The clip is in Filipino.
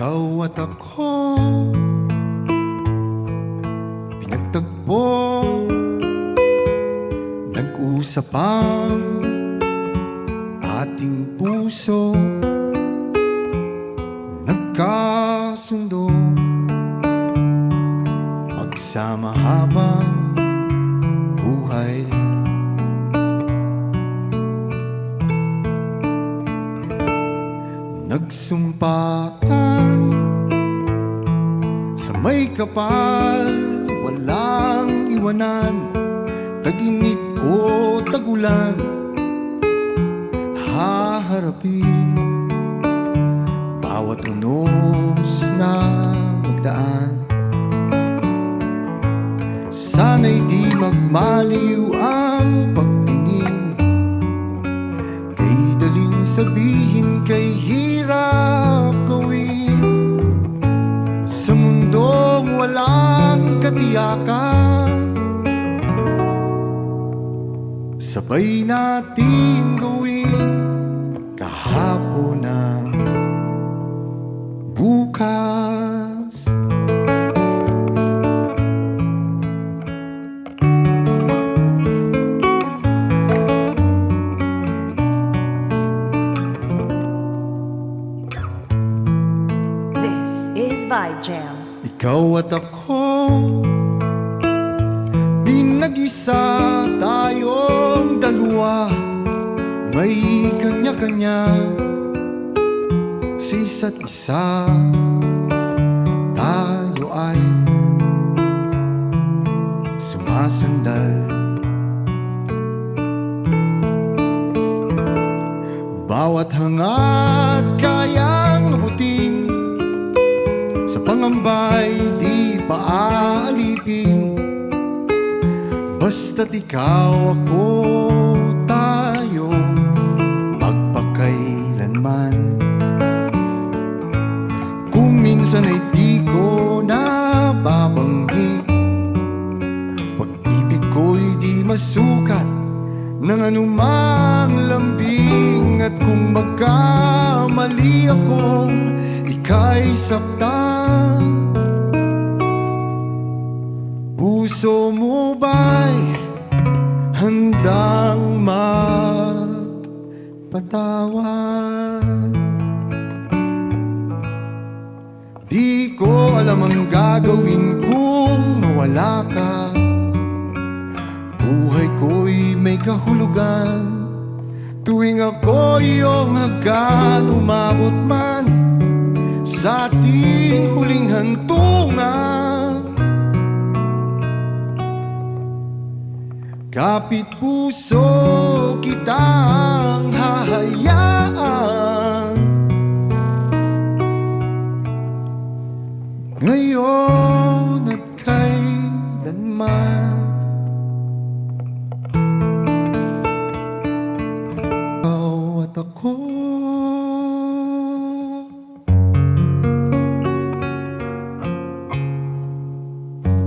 Ikaw at ako pinagtagpo, nag-usap ang ating puso, nagkasundo, magsama habang buhay. Nagsumpaan sa may kapal, walang iwanan, tag-init o tagulan, haharapin bawat unos na magdaan. Sana'y di magmaliw ang pagtingin, kay daling sabihin, kay hirap gawin. Sa mundong walang katiyakan, sabay natin gawin kahapon ng bukas. This is Vibe Jam. Ikaw at ako, pinag-isa tayong dalawa, may kanya-kanya sa isa't isa. Tayo ay sumasandal, bawat hangat kayang abutin, sa pangambay di pa aalipin. Basta't ikaw, ako, tayo, magpakailanman. Kung minsan ay di ko nababanggit, pag-ibig ko'y di masukat ng anumang lambing. At kung magkamali akong ika'y saktan, puso mo ba'y handang magpatawad? Di ko alam ang gagawin kung mawala ka. Buhay ko'y may kahulugan, tuwing ako iyong hagkan. Umabot man sa ating huling hantungan, kapit puso kitang hahayaan. Ngayon at kailanman, ikaw at ako